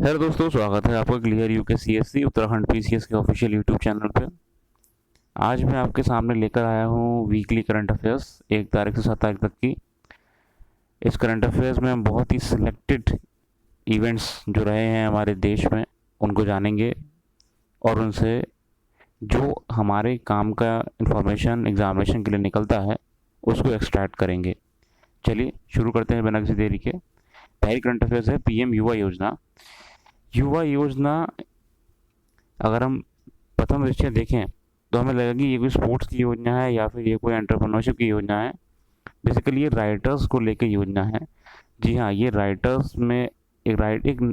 Hello दोस्तों, स्वागत है आपका clear UK CSC Uttarakhand PCS के ऑफिशियल यूट्यूब चैनल पे। आज मैं आपके सामने लेकर आया हूँ वीकली करंट अफेयर्स 1 तारीख से 7 तारीख तक की। इस करंट अफेयर्स में हम बहुत ही सिलेक्टेड इवेंट्स जो रहे हैं हमारे देश में उनको जानेंगे और उनसे जो हमारे काम का इंफॉर्मेशन एग्जामिनेशन के लिए निकलता है उसको एक्सट्रैक्ट करेंगे। चलिए शुरू करते हैं बिना किसी देरी के। पहली करंट अफेयर्स है पीएम युवा योजना। युवा योजना, अगर हम प्रथम दृष्टया देखें तो हमें लगेगा कि ये कोई स्पोर्ट्स की योजना है या फिर ये कोई एंटरप्रेन्योरशिप की योजना है। बेसिकली ये राइटर्स को लेकर योजना है। जी हाँ, ये राइटर्स में एक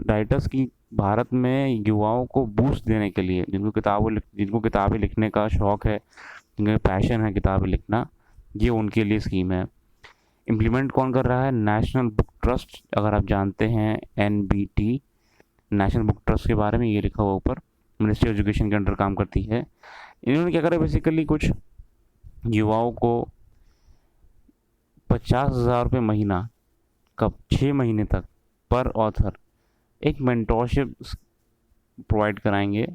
राइटर्स की भारत में युवाओं को बूस्ट देने के लिए, जिनको किताबें लिखने का शौक़ है, जिनका पैशन है किताबें लिखना, ये उनके लिए स्कीम है। इम्प्लीमेंट कौन कर रहा है? National book trust. अगर आप जानते हैं एनबीटी, नेशनल बुक ट्रस्ट के बारे में ये लिखा हुआ ऊपर, मिनिस्ट्री ऑफ एजुकेशन के अंडर काम करती है। इन्होंने क्या करा, बेसिकली कुछ युवाओं को 50,000 रुपये महीना, कब 6 महीने तक पर ऑथर एक मेंटोरशिप प्रोवाइड कराएंगे,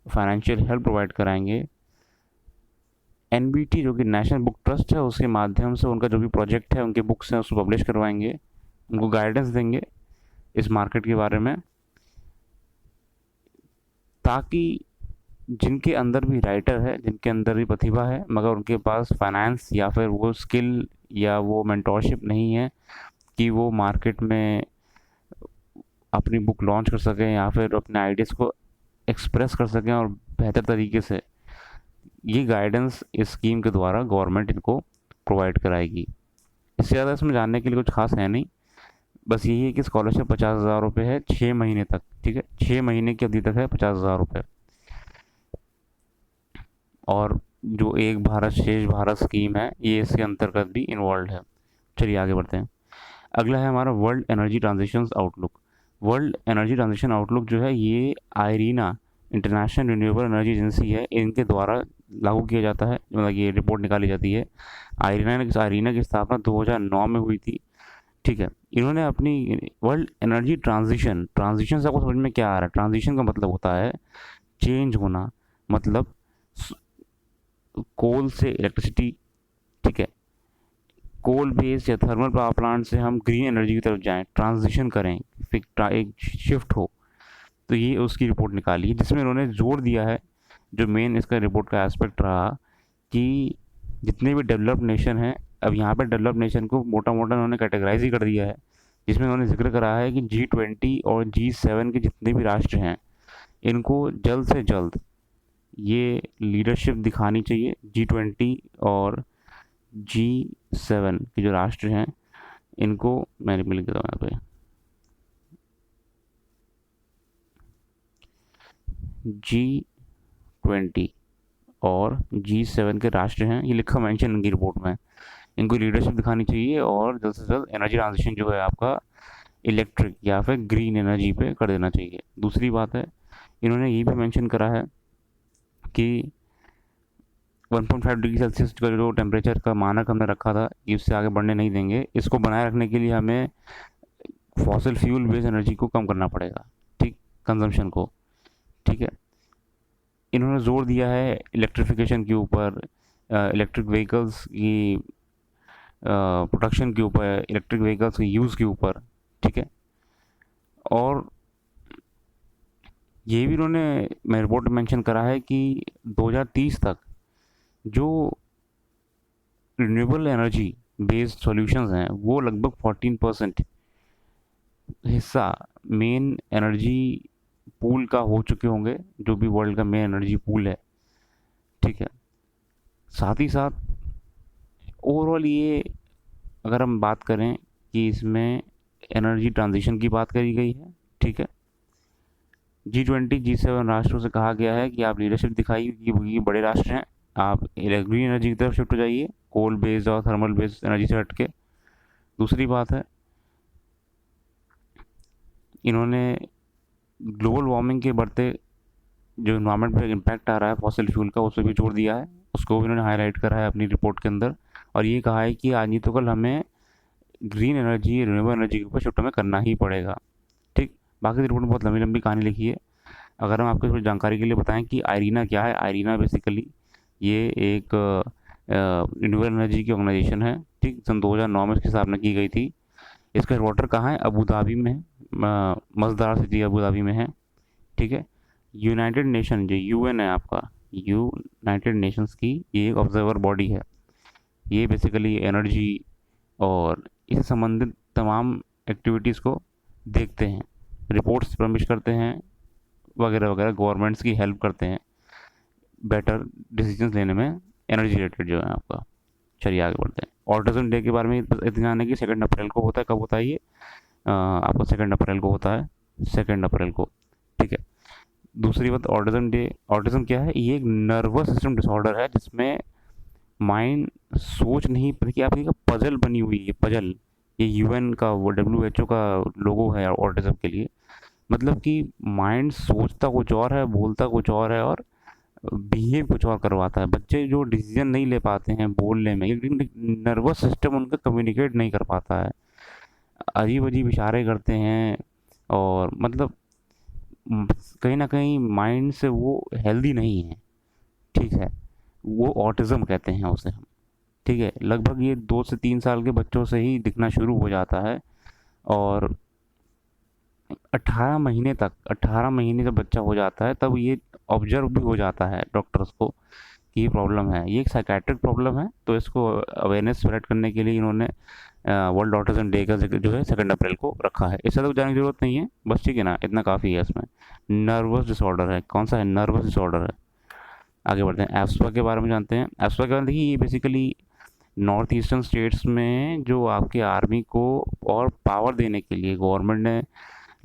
फाइनेंशियल हेल्प प्रोवाइड कराएंगे। एनबीटी जो कि नेशनल बुक ट्रस्ट है, उसके माध्यम से उनका जो भी प्रोजेक्ट है, उनके बुक्स हैं, उसको पब्लिश करवाएंगे, उनको गाइडेंस देंगे इस मार्केट के बारे में, ताकि जिनके अंदर भी राइटर है, जिनके अंदर भी प्रतिभा है, मगर उनके पास फाइनेंस या फिर वो स्किल या वो मेंटोरशिप नहीं है कि वो मार्केट में अपनी बुक लॉन्च कर सकें या फिर अपने आइडियाज़ को एक्सप्रेस कर सकें और बेहतर तरीके से, ये गाइडेंस इस स्कीम के द्वारा गवर्नमेंट इनको प्रोवाइड कराएगी। इससे ज़्यादा इसमें जानने के लिए कुछ खास है नहीं, बस यही है कि स्कॉलरशिप 50,000 रुपये है 6 महीने तक। ठीक है, 6 महीने की अवधि तक है 50,000 रुपये। और जो एक भारत श्रेष्ठ भारत स्कीम है, ये इसके अंतर्गत भी इन्वॉल्व है। चलिए आगे बढ़ते हैं। अगला है हमारा world energy transition outlook. World energy transition outlook जो है, ये Irina, international renewable energy agency है, इनके द्वारा लागू किया जाता है, मतलब ये रिपोर्ट निकाली जाती है। आयरीना की स्थापना 2009 में हुई थी। ठीक है, इन्होंने अपनी वर्ल्ड एनर्जी ट्रांजिशन से आपको समझ में क्या आ रहा है? ट्रांजिशन का मतलब होता है चेंज होना, मतलब कोल से इलेक्ट्रिसिटी, ठीक है, कोल बेस्ड या थर्मल पावर प्लांट से हम ग्रीन एनर्जी की तरफ जाएं, ट्रांजिशन करें, फिर एक शिफ्ट हो। तो ये उसकी रिपोर्ट निकाली है, जिसमें उन्होंने जोर दिया है, जो मेन इसका रिपोर्ट का एस्पेक्ट रहा, कि जितने भी डेवलप्ड नेशन हैं, अब यहाँ पर डेवलप्ड नेशन को मोटा मोटा उन्होंने कैटेगराइज ही कर दिया है, जिसमें उन्होंने जिक्र करा है कि G20 और G7 के जितने भी राष्ट्र हैं, इनको जल्द से जल्द ये लीडरशिप दिखानी चाहिए। G20 और G7 के जो राष्ट्र हैं, इनको मैंने लिख देता हूँ यहाँ पे, G20 और G7 के राष्ट्र हैं, ये लिखा मेंशन इनकी रिपोर्ट में। इनको लीडरशिप दिखानी चाहिए और जल्द से जल्द एनर्जी ट्रांजिशन जो है आपका इलेक्ट्रिक या फिर ग्रीन एनर्जी पे कर देना चाहिए। दूसरी बात है, इन्होंने ये भी मेंशन करा है कि 1.5 डिग्री सेल्सियस का जो टेम्परेचर का मानक हमने रखा था, इससे आगे बढ़ने नहीं देंगे। इसको बनाए रखने के लिए हमें फॉसिल फ्यूल बेस्ड एनर्जी को कम करना पड़ेगा, ठीक, कंजम्पशन को। ठीक है, इन्होंने जोर दिया है इलेक्ट्रिफिकेशन के ऊपर, इलेक्ट्रिक व्हीकल्स की प्रोडक्शन के ऊपर, इलेक्ट्रिक व्हीकल्स के यूज़ के ऊपर। ठीक है, और ये भी उन्होंने मेरे रिपोर्ट में मेंशन करा है कि 2030 तक जो रिन्यूएबल एनर्जी बेस्ड सॉल्यूशंस हैं, वो लगभग 14% हिस्सा मेन एनर्जी पूल का हो चुके होंगे, जो भी वर्ल्ड का मेन एनर्जी पूल है। ठीक है, साथ ही साथ ओवरऑल ये, अगर हम बात करें कि इसमें एनर्जी ट्रांजिशन की बात करी गई है। ठीक है, G20 G7 राष्ट्रों से कहा गया है कि आप लीडरशिप दिखाइए, कि बड़े राष्ट्र हैं, आप ग्रीन एनर्जी की तरफ शिफ्ट हो जाइए, कोल बेस्ड और थर्मल बेस्ड एनर्जी से हट के। दूसरी बात है, इन्होंने ग्लोबल वार्मिंग के बढ़ते जो इन्वायरमेंट पे इम्पैक्ट आ रहा है फॉसिल फ्यूल का, उस पर भी जोर दिया है, उसको भी इन्होंने हाईलाइट करा है अपनी रिपोर्ट के अंदर। और ये कहा है कि आज नहीं तो कल हमें ग्रीन एनर्जी, रिन्यूएबल एनर्जी के ऊपर शिफ्ट हमें करना ही पड़ेगा। ठीक, बाकी रिपोर्ट में बहुत लंबी लंबी कहानी लिखी है। अगर हम आपको थोड़ी जानकारी के लिए बताएं कि आयरीना क्या है, आयरीना बेसिकली ये एक रिन्यूएबल एनर्जी की ऑर्गेनाइजेशन है, ठीक। सन 2009 में इसकी स्थापना की गई थी। इसका हेडक्वार्टर कहाँ है? अबू धाबी में है, मज़दार सिटी अबू धाबी में है, ठीक है। यूनाइटेड नेशन जो यूएन है आपका, यूनाइटेड नेशंस की ये एक ऑब्जर्वर बॉडी है। ये बेसिकली एनर्जी और इससे संबंधित तमाम एक्टिविटीज़ को देखते हैं, रिपोर्ट्स पब्लिश करते हैं वगैरह वगैरह, गवर्नमेंट्स की हेल्प करते हैं बेटर डिसीजंस लेने में, एनर्जी रिलेटेड जो है आपका। चलिए आगे बढ़ते हैं। ऑटिज्म डे के बारे में इतना जानना है कि 2 अप्रैल को होता है। कब होता है ये? आपको 2 अप्रैल को होता है, 2 अप्रैल को, ठीक है। दूसरी बात, ऑटिज्म डे, ऑटिज्म क्या है? ये एक नर्वस सिस्टम डिसऑर्डर है जिसमें माइंड सोच नहीं पाती कि आपकी पजल बनी हुई है, पजल। ये यूएन का वो WHO का लोगो है ऑटिज्म के लिए। मतलब कि माइंड सोचता कुछ और है, बोलता कुछ और है और बिहेव कुछ और करवाता है। बच्चे जो डिसीजन नहीं ले पाते हैं बोलने में, क्योंकि नर्वस सिस्टम उनका कम्युनिकेट नहीं कर पाता है, अजीब अजीब इशारे करते हैं और मतलब कहीं ना कहीं माइंड से वो हेल्दी नहीं है, ठीक है। वो ऑटिज्म कहते हैं उसे हम, ठीक है। लगभग ये 2 से 3 साल के बच्चों से ही दिखना शुरू हो जाता है और 18 महीने जब बच्चा हो जाता है तब ये ऑब्जर्व भी हो जाता है डॉक्टर्स को कि ये प्रॉब्लम है, ये एक साइकेट्रिक प्रॉब्लम है। तो इसको अवेयरनेस स्प्रेड करने के लिए इन्होंने वर्ल्ड ऑटिज्म डे का जिक्र जो है 2 अप्रैल को रखा है। इससे तो जाने की ज़रूरत नहीं है बस, ठीक है ना, इतना काफ़ी है इसमें। नर्वस डिसऑर्डर है, कौन सा है? नर्वस डिसऑर्डर है। आगे बढ़ते हैं, एप्सपा के बारे में जानते हैं। एप्सपा के बारे में देखिए, ये बेसिकली नॉर्थ ईस्टर्न स्टेट्स में जो आपके आर्मी को और पावर देने के लिए गवर्नमेंट ने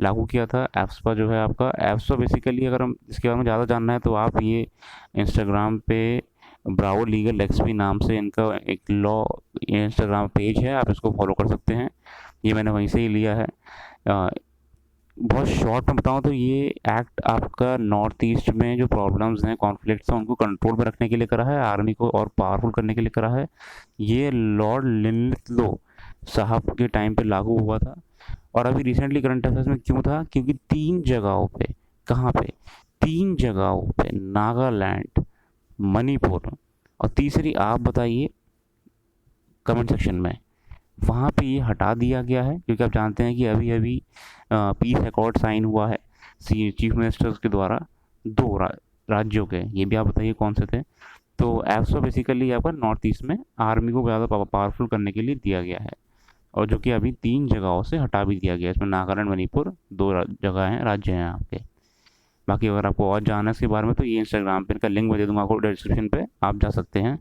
लागू किया था। एप्सपा जो है आपका, एप्सपा बेसिकली अगर हम इसके बारे में ज़्यादा जानना है तो आप ये इंस्टाग्राम पे ब्रावो लीगल एक्सपी नाम से इनका एक लॉ इंस्टाग्राम पेज है, आप इसको फॉलो कर सकते हैं। ये मैंने वहीं से ही लिया है। बहुत शॉर्ट में बताऊं तो ये एक्ट आपका नॉर्थ ईस्ट में जो प्रॉब्लम्स हैं, कॉन्फ्लिक्ट्स हैं, उनको कंट्रोल में रखने के लिए करा है, आर्मी को और पावरफुल करने के लिए करा है। ये लॉर्ड लिनलिथलो साहब के टाइम पे लागू हुआ था। और अभी रिसेंटली करंट अफेयर्स में क्यों था? क्योंकि 3 जगहों पे, कहाँ पे? 3 जगहों पे, नागालैंड, मणिपुर और तीसरी आप बताइए कमेंट सेक्शन में, वहाँ पे ये हटा दिया गया है। क्योंकि आप जानते हैं कि अभी अभी पीस अकॉर्ड साइन हुआ है चीफ मिनिस्टर्स के द्वारा 2 राज्यों के। ये भी आप बताइए कौन से थे? तो एप्सो बेसिकली आपका नॉर्थ ईस्ट में आर्मी को ज़्यादा पावरफुल करने के लिए दिया गया है, और जो कि अभी 3 जगहों से हटा भी दिया गया है। इसमें नागालैंड, मणिपुर 2 जगह हैं, राज्य हैं आपके। बाकी अगर आपको और जानना है इसके बारे में तो ये इंस्टाग्राम पे इनका लिंक मैं दे दूँगा आपको डिस्क्रिप्शन पे, आप जा सकते हैं।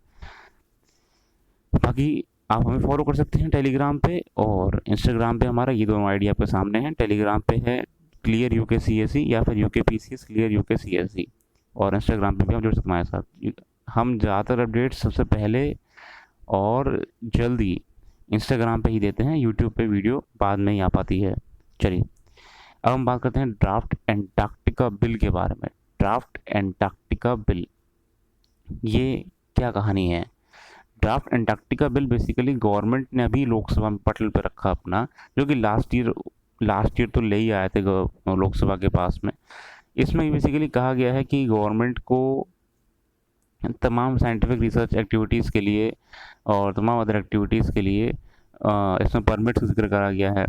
बाकी आप हमें फॉलो कर सकते हैं टेलीग्राम पे और इंस्टाग्राम पे। हमारा ये दोनों आईडी आपके सामने हैं। टेलीग्राम पे है क्लियर यूके CSE या फिर UK PCS clear UK CSE, और इंस्टाग्राम पे भी आप जुड़ सकते हैं हमारे साथ। हम ज़्यादातर अपडेट सबसे पहले और जल्दी इंस्टाग्राम पे ही देते हैं, यूट्यूब पे वीडियो बाद में ही आ पाती है। चलिए अब हम बात करते हैं ड्राफ्ट एंटार्क्टिका बिल के बारे में। ड्राफ्ट एंटार्क्टिका बिल, ये क्या कहानी है? Draft Antarctica bill basically government ने अभी लोकसभा में पटल पर रखा अपना, जो कि लास्ट ईयर तो ले ही आए थे लोकसभा के पास में। इसमें बेसिकली कहा गया है कि गवर्नमेंट को तमाम साइंटिफिक रिसर्च एक्टिविटीज़ के लिए और तमाम अदर एक्टिविटीज़ के लिए इसमें परमिट्स का जिक्र करा गया है।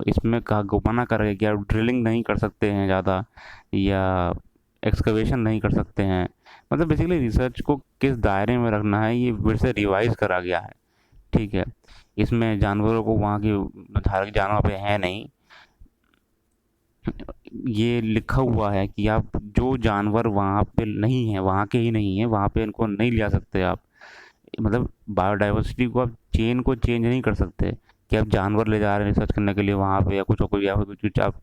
इसमें मना करा गया कि आप ड्रिलिंग नहीं कर सकते हैं ज़्यादा, या एक्सकवेशन नहीं कर सकते हैं। मतलब बेसिकली रिसर्च को किस दायरे में रखना है ये फिर से रिवाइज करा गया है, ठीक है। इसमें जानवरों को, वहाँ की धार्मिक जानवर पे है नहीं, ये लिखा हुआ है कि आप जो जानवर वहाँ पे नहीं है, वहाँ के ही नहीं है, वहाँ पे इनको नहीं ले जा सकते आप। मतलब बायोडाइवर्सिटी को आप चेन को चेंज नहीं कर सकते कि आप जानवर ले जा रहे हैं रिसर्च करने के लिए वहाँ पे, या कुछ और, या फिर कुछ आप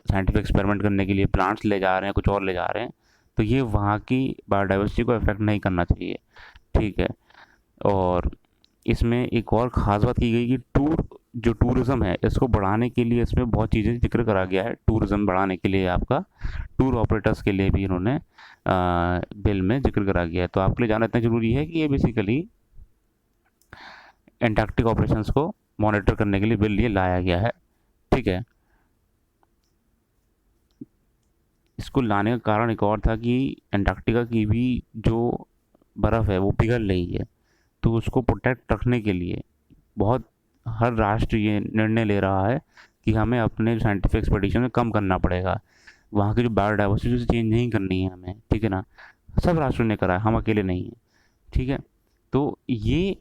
साइंटिफिक एक्सपेरिमेंट करने के लिए प्लांट्स ले जा रहे हैं, कुछ और ले जा रहे हैं, तो ये वहाँ की बायोडाइवर्सिटी को अफेक्ट नहीं करना चाहिए, ठीक है। और इसमें एक और ख़ास बात की गई कि टूरिज़्म है, इसको बढ़ाने के लिए इसमें बहुत चीज़ें जिक्र करा गया है। टूरिज़्म बढ़ाने के लिए आपका टूर ऑपरेटर्स के लिए भी इन्होंने बिल में जिक्र करा गया है। तो आपके लिए जानना इतना ज़रूरी है कि ये बेसिकली एंटार्क्टिक ऑपरेशंस को मॉनिटर करने के लिए बिल ये लाया गया है, ठीक है। इसको लाने का कारण एक और था कि अंटार्कटिका की भी जो बर्फ़ है वो पिघल रही है, तो उसको प्रोटेक्ट रखने के लिए बहुत हर राष्ट्र ये निर्णय ले रहा है कि हमें अपने साइंटिफिक एक्सपेडिशन में कम करना पड़ेगा, वहाँ की जो बायोडाइवर्सिटी उसे चेंज नहीं करनी है हमें, ठीक है ना। सब राष्ट्रों ने करा है, हम अकेले नहीं हैं, ठीक है। तो ये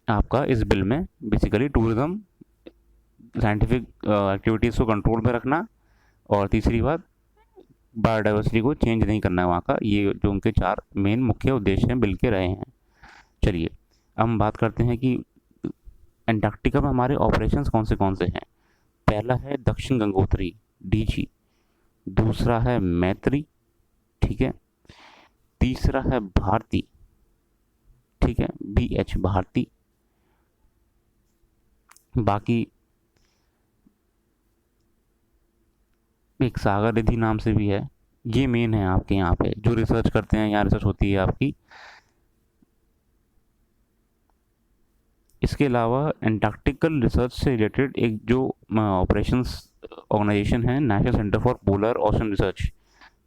आपका इस बिल में बेसिकली टूरिज्म, साइंटिफिक एक्टिविटीज़ को कंट्रोल में रखना, और तीसरी बात बायोडाइवर्सिटी को चेंज नहीं करना है वहाँ का, ये जो उनके 4 मेन मुख्य उद्देश्य हैं बिल के रहे हैं। चलिए अब हम बात करते हैं कि अंटार्कटिका में हमारे ऑपरेशंस कौन से हैं। पहला है दक्षिण गंगोत्री, डीजी। दूसरा है मैत्री, ठीक है। तीसरा है भारती, ठीक है, BH भारती। बाकी एक सागर रिद्धि नाम से भी है। ये मेन है आपके यहाँ पे जो रिसर्च करते हैं, यहाँ रिसर्च होती है आपकी। इसके अलावा एंटार्क्टिकल रिसर्च से रिलेटेड एक जो ऑपरेशंस ऑर्गेनाइजेशन है, national centre for polar ocean research,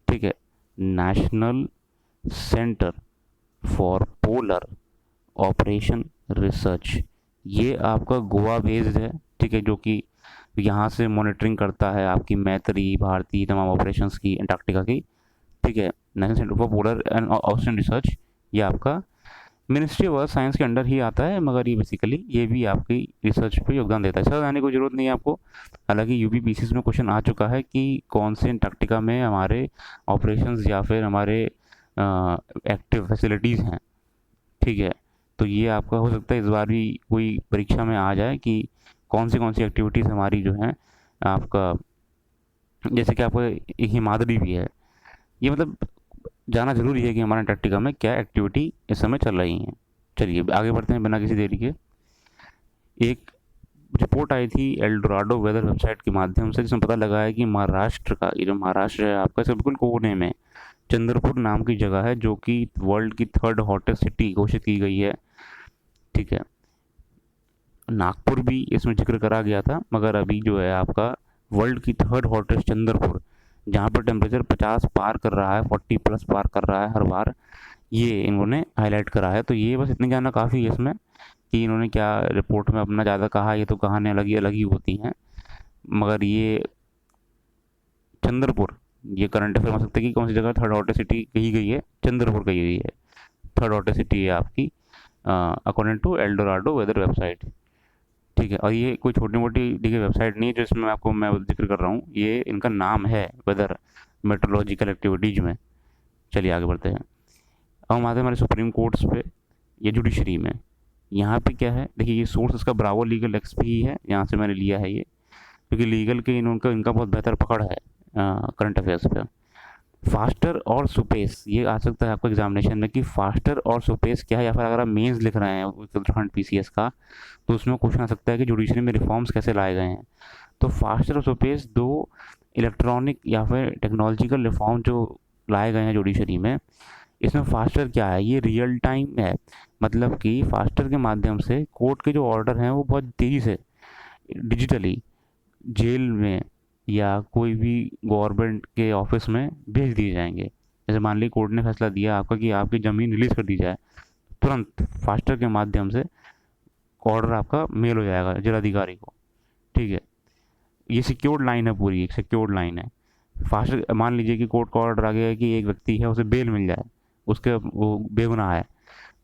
ठीक है, national centre for polar operation research. ये आपका गोवा बेस्ड है, ठीक है, जो कि यहाँ से मॉनिटरिंग करता है आपकी मैत्री, भारती, तमाम ऑपरेशंस की अंटार्कटिका की, ठीक है। National centre for polar and ocean research ये आपका मिनिस्ट्री ऑफ अर्थ साइंस के अंडर ही आता है, मगर ये बेसिकली ये भी आपकी रिसर्च पे योगदान देता है। सर आने की जरूरत नहीं है आपको, हालांकि यूपीपीसीएस में क्वेश्चन आ चुका है कि कौन से अंटार्कटिका में हमारे ऑपरेशंस या फिर हमारे एक्टिव फैसिलिटीज़ हैं, ठीक है। तो ये आपका हो सकता है इस बार भी कोई परीक्षा में आ जाए कि कौन सी एक्टिविटीज़ हमारी जो हैं आपका, जैसे कि आपको एक हिमाद्री भी है, ये मतलब जाना ज़रूरी है कि हमारे अंटार्कटिका में क्या एक्टिविटी इस समय चल रही हैं। चलिए आगे बढ़ते हैं बिना किसी देरी के। एक रिपोर्ट आई थी एल्डोराडो वेदर वेबसाइट के माध्यम से, जिसमें पता लगा है कि महाराष्ट्र का, ये जो महाराष्ट्र है आपका, इसके बिल्कुल कोने में चंद्रपुर नाम की जगह है, जो कि वर्ल्ड की 3rd हॉटेस्ट सिटी घोषित की गई है, ठीक है। नागपुर भी इसमें जिक्र करा गया था, मगर अभी जो है आपका वर्ल्ड की 3rd हॉटेस्ट चंद्रपुर, जहाँ पर टेम्परेचर 50 पार कर रहा है, 40 प्लस पार कर रहा है हर बार, ये इन्होंने हाईलाइट करा है। तो ये बस इतनी जानना काफ़ी है इसमें कि इन्होंने क्या रिपोर्ट में अपना ज़्यादा कहा, ये तो कहानियाँ अलग ही होती हैं, मगर ये चंद्रपुर, ये करंट अफेयर हो सकता है कि कौन सी जगह 3rd हॉटेस्ट सिटी कही गई है, चंद्रपुर कही गई है, 3rd हॉटेस्ट सिटी है आपकी according to Eldorado weather website, ठीक है। और ये कोई छोटी मोटी देखिए वेबसाइट नहीं है जो इसमें आपको मैं जिक्र कर रहा हूँ, ये इनका नाम है वेदर मेट्रोलॉजिकल एक्टिविटीज़ में। चलिए आगे बढ़ते हैं। अब हम आते हैं हमारे सुप्रीम कोर्ट्स पे या जुडिशरी में। यहाँ पे क्या है, देखिए ये सोर्स इसका ब्रावो लीगल एक्सपी ही है, यहाँ से मैंने लिया है ये, क्योंकि लीगल के इनका बहुत बेहतर पकड़ है करंट अफेयर्स पे। फास्टर और सुपेस, ये आ सकता है आपको एग्जामिनेशन में कि फास्टर और सुपेस क्या है, या फिर अगर आप मेंस लिख रहे हैं उत्तराखंड पीसीएस का, तो उसमें क्वेश्चन आ सकता है कि जुडिशरी में रिफॉर्म्स कैसे लाए गए हैं। तो फास्टर और सुपेस 2 इलेक्ट्रॉनिक या फिर टेक्नोलॉजिकल रिफॉर्म जो लाए गए हैं जुडिशरी में। इसमें फास्टर क्या है, ये रियल टाइम है, मतलब कि फास्टर के माध्यम से कोर्ट के जो ऑर्डर हैं वो बहुत तेज़ी से डिजिटली जेल में या कोई भी गवर्नमेंट के ऑफिस में भेज दिए जाएंगे। जैसे मान लीजिए कोर्ट ने फैसला दिया आपका कि आपकी ज़मीन रिलीज़ कर दी जाए, तुरंत फास्टर के माध्यम से ऑर्डर आपका मेल हो जाएगा जिलाधिकारी को, ठीक है। ये सिक्योर्ड लाइन है, पूरी एक सिक्योर्ड लाइन है। फास्टर, मान लीजिए कि कोर्ट का ऑर्डर आ गया है कि एक व्यक्ति है उसे बेल मिल जाए, उसके वो बेगुनाह है,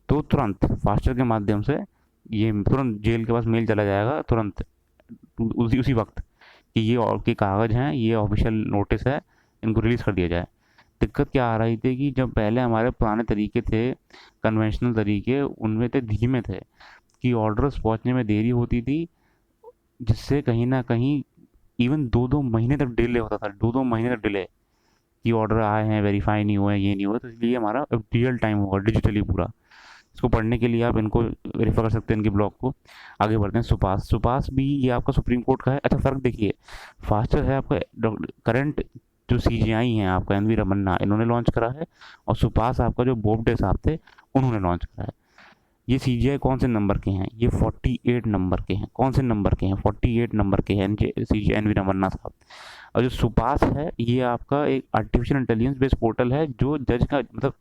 तो तुरंत फास्टर के माध्यम से ये तुरंत जेल के पास मेल चला जाएगा, तुरंत उसी उसी वक्त कि ये और के कागज़ हैं, ये ऑफिशियल नोटिस है, इनको रिलीज़ कर दिया जाए। दिक्कत क्या आ रही थी कि जब पहले हमारे पुराने तरीके थे, कन्वेंशनल तरीके, उनमें थे धीमे थे, कि ऑर्डर्स पहुंचने में देरी होती थी, जिससे कहीं ना कहीं इवन 2-2 महीने तक डिले होता था, 2-2 महीने तक डिले कि ऑर्डर आए हैं, वेरीफाई नहीं हुए, ये नहीं हुआ। तो इसलिए हमारा अब रियल टाइम होगा, डिजिटली पूरा। इसको पढ़ने के लिए आप इनको रेफर कर सकते हैं, इनके ब्लॉग को। आगे बढ़ते हैं। सुपास, सुपास भी ये आपका सुप्रीम कोर्ट का है। अच्छा फ़र्क देखिए, फास्टर है आपका करंट जो सीजीआई हैं आपका एन वी रमन्ना, इन्होंने लॉन्च करा है, और सुपास आपका जो बोबडे साहब थे उन्होंने लॉन्च करा है। ये CGI कौन से नंबर के हैं? ये 48 नंबर के हैं। कौन से नंबर के हैं? 48 नंबर के हैं CGI एन वी रमन्ना साहब। और जो सुपास है, ये आपका एक आर्टिफिशियल इंटेलिजेंस बेस्ड पोर्टल है, जो जज का मतलब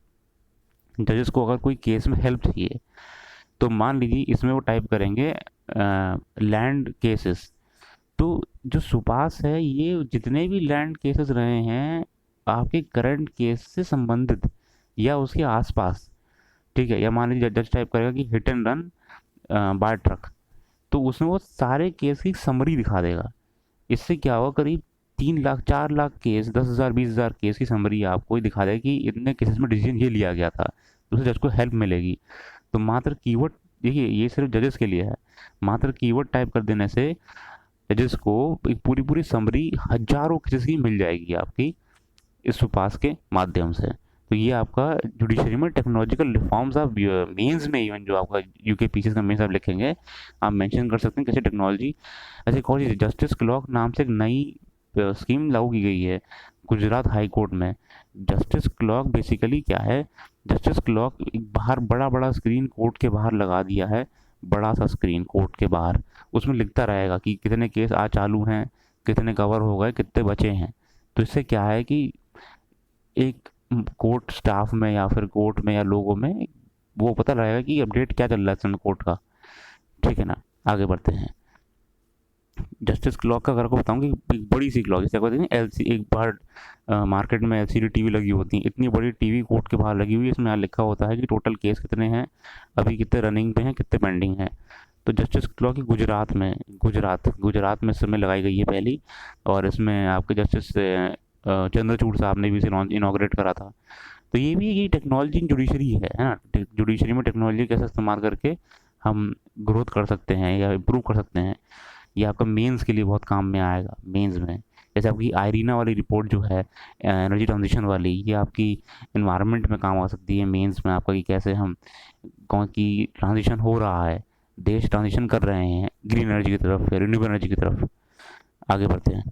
जजेस को अगर कोई केस में हेल्प चाहिए तो मान लीजिए इसमें वो टाइप करेंगे लैंड केसेस, तो जो सुपास है ये जितने भी लैंड केसेस रहे हैं आपके करंट केस से संबंधित या उसके आसपास, ठीक है, या मान लीजिए जज टाइप करेगा कि hit and run by truck, तो उसमें वो सारे केस की समरी दिखा देगा। इससे क्या होगा, करीब 3 लाख 4 लाख केस, 10,000 20,000 केस की समरी आपको ही दिखा देगा कि इतने केसेस में डिसीजन ये लिया गया था, तो उससे जज को हेल्प मिलेगी। तो मात्र कीवर्ड, देखिए ये सिर्फ जजेस के लिए है, मात्र कीवर्ड टाइप कर देने से जजेस को एक पूरी पूरी समरी हजारों केसेस की मिल जाएगी आपकी इस सुपास के माध्यम से। तो ये आपका जुडिशरी में टेक्नोलॉजिकल रिफॉर्म्स आप मेंस में, इवन जो आपका यूके पीसीएस का मेंस आप लिखेंगे, आप मेंशन कर सकते हैं कैसे टेक्नोलॉजी। ऐसे एक और चीज़, जस्टिस क्लॉक नाम से एक नई स्कीम लागू की गई है गुजरात हाई कोर्ट में। जस्टिस क्लॉक बेसिकली क्या है, जस्टिस क्लॉक एक बाहर बड़ा बड़ा स्क्रीन कोर्ट के बाहर लगा दिया है, बड़ा सा स्क्रीन कोर्ट के बाहर, उसमें लिखता रहेगा कि कितने केस आज चालू हैं, कितने कवर हो गए, कितने बचे हैं। तो इससे क्या है कि एक कोर्ट स्टाफ में या फिर कोर्ट में या लोगों में वो पता रहेगा कि अपडेट क्या चल रहा है इस समय कोर्ट का। ठीक है ना, आगे बढ़ते हैं। जस्टिस क्लॉक का अगर आपको बताऊँ कि एक बड़ी सी क्लॉक, जैसे कहते हैं एल सी, एक बार मार्केट में LCD टीवी लगी होती है, इतनी बड़ी टीवी कोर्ट के बाहर लगी हुई है, इसमें यहाँ लिखा होता है कि टोटल केस कितने हैं, अभी कितने रनिंग पे हैं, कितने पेंडिंग हैं। तो जस्टिस क्लॉक की गुजरात में इस समय लगाई गई है पहली, और इसमें आपके जस्टिस चंद्रचूड़ साहब ने भी इसे इनाग्रेट करा था। तो ये भी ये टेक्नोलॉजी इन जुडिशरी है ना, जुडिशरी में टेक्नोलॉजी कैसे इस्तेमाल करके हम ग्रोथ कर सकते हैं या इम्प्रूव कर सकते हैं। ये आपका मेंस के लिए बहुत काम में आएगा। मेंस में जैसे आपकी आयरीना वाली रिपोर्ट जो है एनर्जी ट्रांजिशन वाली, ये आपकी इन्वायरमेंट में काम आ सकती है। मेंस में आपका कि कैसे हम कौन की ट्रांजिशन हो रहा है, देश ट्रांजिशन कर रहे हैं ग्रीन एनर्जी की तरफ, रिन्यूएबल एनर्जी की तरफ। आगे बढ़ते हैं।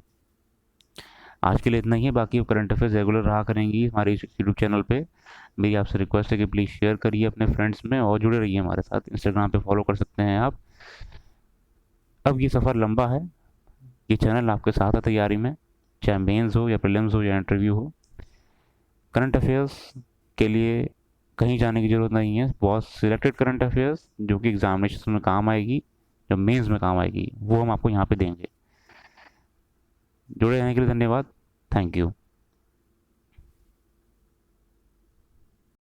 आज के लिए इतना ही है, बाकी करंट अफेयर्स रेगुलर रहा करेंगी हमारे यूट्यूब चैनल पे। मेरी आपसे रिक्वेस्ट है कि प्लीज़ शेयर करिए अपने फ्रेंड्स में और जुड़े रहिए हमारे साथ। इंस्टाग्राम पे फॉलो कर सकते हैं आप। अब ये सफ़र लंबा है, ये चैनल आपके साथ है तैयारी में, चाहे मेंस हो या प्रीलिम्स हो या इंटरव्यू हो। करंट अफेयर्स के लिए कहीं जाने की ज़रूरत नहीं है, बहुत सिलेक्टेड करंट अफेयर्स जो कि एग्जामिनेशन में काम आएगी, जो मेंस में काम आएगी, वो हम आपको यहाँ पे देंगे। जुड़े रहने के लिए धन्यवाद। Thank you.